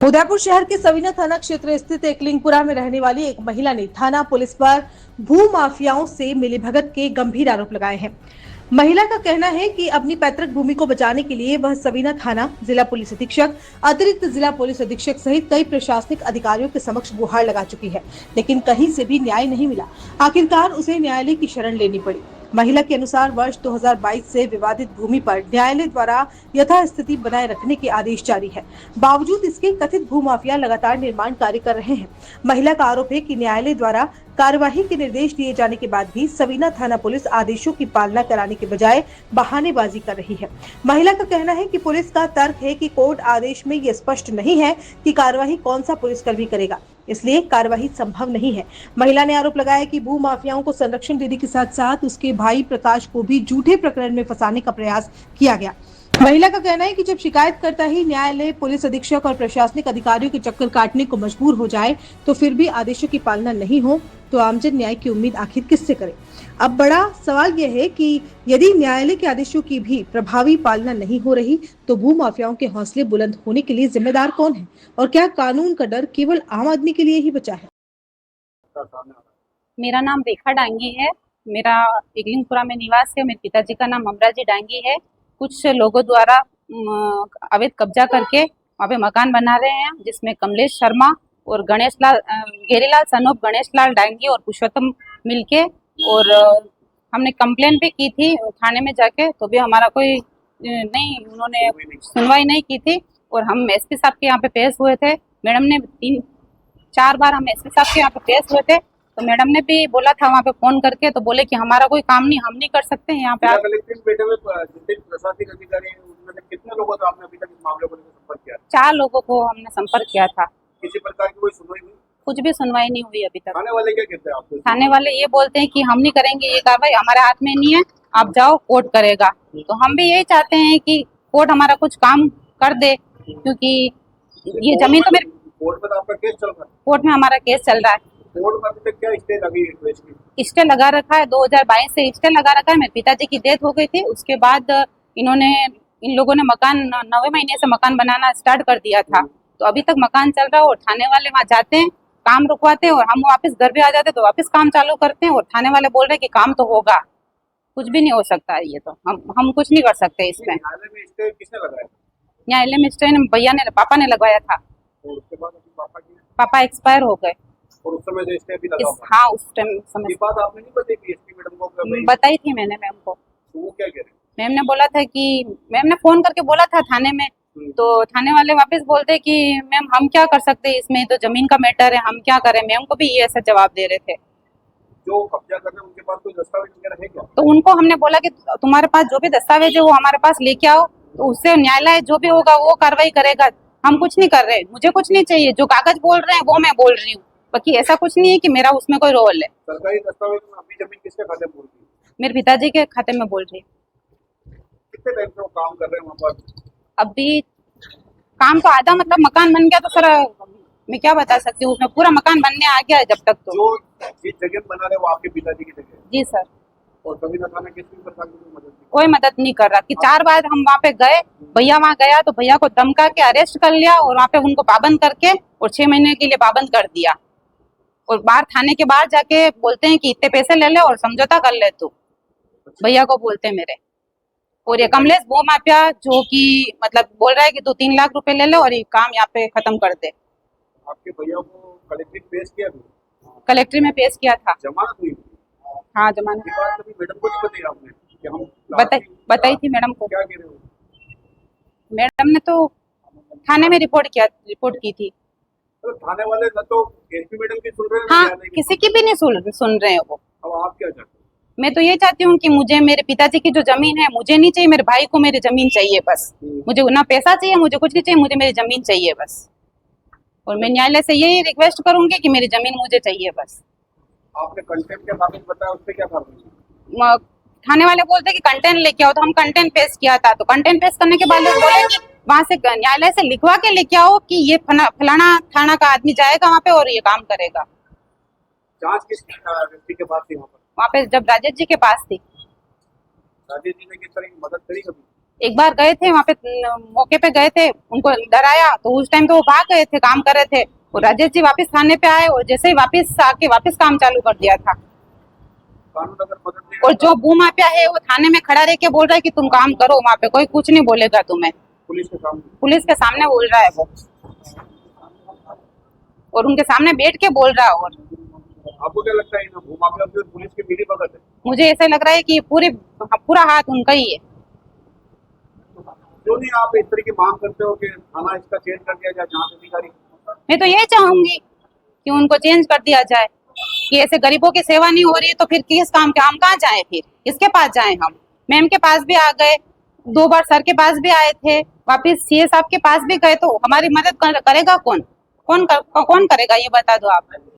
उदयपुर शहर के सवीना थाना क्षेत्र स्थित एकलिंगपुरा में रहने वाली एक महिला ने थाना पुलिस पर भू माफियाओं से मिलीभगत के गंभीर आरोप लगाए हैं। महिला का कहना है कि अपनी पैतृक भूमि को बचाने के लिए वह सवीना थाना, जिला पुलिस अधीक्षक, अतिरिक्त जिला पुलिस अधीक्षक सहित कई प्रशासनिक अधिकारियों के समक्ष गुहार लगा चुकी है, लेकिन कहीं से भी न्याय नहीं मिला। आखिरकार उसे न्यायालय की शरण लेनी पड़ी। महिला के अनुसार वर्ष 2022 से विवादित भूमि पर न्यायालय द्वारा यथास्थिति बनाए रखने के आदेश जारी है। बावजूद इसके कथित भूमाफिया लगातार निर्माण कार्य कर रहे हैं। महिला का आरोप है कि न्यायालय द्वारा कार्यवाही के निर्देश दिए जाने के बाद भी सवीना थाना पुलिस आदेशों की पालना कराने के बजाय बहानेबाजी कर रही है। महिला का कहना है कि पुलिस का तर्क है कि कोर्ट आदेश में ये स्पष्ट नहीं है कि कार्यवाही कौन सा पुलिसकर्मी करेगा, इसलिए कार्यवाही संभव नहीं है। महिला ने आरोप लगाया कि भू माफियाओं को संरक्षण देने के साथ साथ उसके भाई प्रकाश को भी झूठे प्रकरण में फंसाने का प्रयास किया गया। महिला का कहना है कि जब शिकायतकर्ता ही न्यायालय, पुलिस अधीक्षक और प्रशासनिक अधिकारियों के चक्कर काटने को मजबूर हो जाए तो फिर भी आदेशों की पालना नहीं हो तो आमजन न्याय की उम्मीद आखिर किससे करे। अब बड़ा सवाल यह है कि यदि न्यायालय के आदेशों की भी प्रभावी पालना नहीं हो रही तो भू माफियाओं के हौसले बुलंद होने के लिए जिम्मेदार कौन है और क्या कानून का डर केवल आम आदमी के लिए ही बचा है। मेरा नाम रेखा डांगी है। मेरा एकलिंगपुरा में निवास है। मेरे पिताजी का नाम अमराजी डांगी है। कुछ लोगों द्वारा अवैध कब्जा करके वहाँ पे मकान बना रहे हैं, जिसमें कमलेश शर्मा और गणेश लाल, घेरीलाल सन ऑफ गणेश लाल डांगी और पुरुषोत्तम मिलके, और हमने कंप्लेन भी की थी थाने में जाके, तो भी हमारा कोई नहीं, उन्होंने सुनवाई नहीं की थी। और हम एसपी साहब के यहाँ पे पेश हुए थे। मैडम ने 3-4 बार हम एसपी साहब के यहाँ पे पेश हुए थे, तो मैडम ने भी बोला था वहाँ पे फोन करके, तो बोले कि हमारा कोई काम नहीं, हम नहीं कर सकते हैं यहाँ पे। आप बैठे हुए प्रशासनिक अधिकारी हैं, उन्होंने कितने लोगों से आपने अभी तक इस मामले को लेकर संपर्क किया? 4 लोगों को हमने संपर्क किया था। किसी प्रकार की कोई सुनवाई हुई? कुछ भी सुनवाई नहीं हुई अभी तक। थाने वाले क्या कहते हैं आपको? थाने वाले ये बोलते हैं कि हम नहीं करेंगे ये कार्रवाई, हमारे हाथ में नहीं है, आप जाओ, कोर्ट करेगा। तो हम भी यही चाहते हैं कि कोर्ट हमारा कुछ काम कर दे, क्योंकि ये जमीन तो मेरे कोर्ट में आपका केस चल रहा है। कोर्ट में हमारा केस चल रहा है। कोर्ट में अभी तक क्या स्टे लगी है? स्टे लगा रखा है, 2022 से स्टे लगा रखा है। मेरे पिताजी की डेथ हो गई थी, उसके बाद इन लोगों ने मकान 9वें महीने से मकान बनाना स्टार्ट कर दिया था। तो अभी तक मकान चल रहा है और थाने वाले वहाँ जाते हैं, काम रुकवाते हैं, और हम वापस घर पे आ जाते हैं तो वापस काम चालू करते हैं, और थाने वाले बोल रहे हैं कि काम तो होगा। कुछ भी नहीं हो सकता है, ये तो हम कुछ नहीं कर सकते इसमें। न्यायालय में स्टे किसने लगाया? न्यायालय में स्टे भैया ने, पापा ने लगवाया था। और उसके बाद पापा एक्सपायर हो गए। और उस समय जो स्टे भी लगा हुआ? हाँ, उस टाइम समय ये बात आपने नहीं बताई कि एसपी मैडम को? बताई थी मैंने मैम को। तो वो क्या कह रहे? मैम ने बोला था कि, मैम ने फोन करके बोला था थाने में, तो थाने वाले वापस बोलते कि मैम हम क्या कर सकते हैं इसमें, तो जमीन का मैटर है, हम क्या करें। मैम को भी ये ऐसा जवाब दे रहे थे। जो कब्जा कर रहे हैं उनके पास कोई दस्तावेज वगैरह है क्या? तो उनको हमने बोला कि तुम्हारे पास जो भी दस्तावेज है वो हमारे पास लेके आओ, तो उससे न्यायालय जो भी होगा वो कार्रवाई करेगा। हम कुछ नहीं कर रहे, मुझे कुछ नहीं चाहिए, जो कागज बोल रहे हैं वो मैं बोल रही हूँ, बाकी ऐसा कुछ नहीं है कि मेरा उसमें कोई रोल है। सरकारी दस्तावेज में अभी जमीन किसके खाते में बोल रही है? मेरे पिताजी के खाते में बोल रही हूँ। कितने टाइम से वो काम कर रहे हैं वहाँ पर? अभी काम तो आधा, मतलब मकान बन गया तो सर मैं क्या बता सकती हूँ, उसमें पूरा मकान बनने आ गया है जब तक। तो जो जिस जगह बना रहे वो आपके पिताजी की जगह है? जी सर। और कभी थाना किसी प्रकार की मदद नहीं? कोई मदद नहीं कर रहा कि 4 बार हम वहाँ पे गए, भैया वहाँ गया तो भैया को धमका के अरेस्ट कर लिया, और वहाँ पे उनको पाबंद करके और 6 महीने के लिए पाबंद कर दिया। और बाहर थाने के बाहर जाके बोलते हैं कि इतने पैसे ले ले और समझौता कर ले तू, भैया को बोलते हैं मेरे। और ये कमलेश भू माफिया जो कि मतलब बोल रहा है कि तू 3 लाख रुपए ले ले और ये काम यहाँ पे खत्म कर दे। आपके भैया को कलेक्ट्रेट पेश किया? कलेक्ट्री में पेश किया था। जमानत हुई? हाँ, जमानत। ये बात कभी मैडम को नहीं बताई आपने कि हम बताई थी मैडम को। क्या कह रहे हो? मैडम ने तो थाने में रिपोर्ट की थी। तो थाने वाले न तो एसपी मैडम की सुन रहे हैं, हाँ, किसी की भी नहीं सुन रहे हैं वो। अब आप क्या चाहते हैं? मैं तो ये चाहती हूँ कि मुझे मेरे पिताजी की जो जमीन है मुझे नहीं चाहिए, मेरे भाई को मेरी जमीन चाहिए बस। मुझे ना पैसा चाहिए, मुझे कुछ नहीं चाहिए, मुझे मेरी जमीन चाहिए बस। और मैं न्यायालय से यही रिक्वेस्ट करूंगी कि मेरी जमीन मुझे चाहिए बस। आपने कंटेंट के बारे में बताया, उससे क्या था? थाने वाले बोलते कि कंटेंट लेके आओ, तो हम कंटेंट पेश किया था। तो कंटेंट पेश करने के बाद लोग बोले कि वहां से न्यायालय से लिखवा के लेके आओ कि ये फलाना थाना का आदमी जाएगा वहाँ पे और ये काम करेगा। जांच किस व्यक्ति के पास थी? वहाँ पे जब राजेश जी के पास थी। राजेश जी ने किस तरह की मदद करी कभी? एक बार गए थे वहाँ पे, मौके पे गए थे, उनको डराया तो उस टाइम तो वो भाग गए थे, काम कर रहे थे। और राजेश जी वापस थाने पे आए और जैसे ही वापस आके वापस काम चालू कर दिया था। कानून अगर मदद नहीं और करता, जो भूमाफिया है वो थाने में खड़ा रह के बोल रहा है कि तुम काम करो, वहाँ पे कोई कुछ नहीं बोलेगा तुम्हें। पुलिस के सामने बोल रहा है वो, और उनके सामने बैठ के बोल रहा है। और आपको क्या लगता है इन भूमाफिया से पुलिस की मिली भगत है? मुझे ऐसा लग रहा है कि पूरा हाथ उनका ही है। क्यों नहीं आप इस तरह की मांग करते हो कि थाना इसका चेंज कर दिया जाए, जांच अधिकारी? मैं तो यही चाहूंगी कि उनको चेंज कर दिया जाए, कि ऐसे गरीबों की सेवा नहीं हो रही है तो फिर किस काम के, हम कहाँ जाए, फिर किसके पास जाए? हम मैम के पास भी आ गए, 2 बार सर के पास भी आए थे, वापिस सीए साहब के पास भी गए, तो हमारी मदद करेगा कौन? कौन करेगा ये बता दो आप।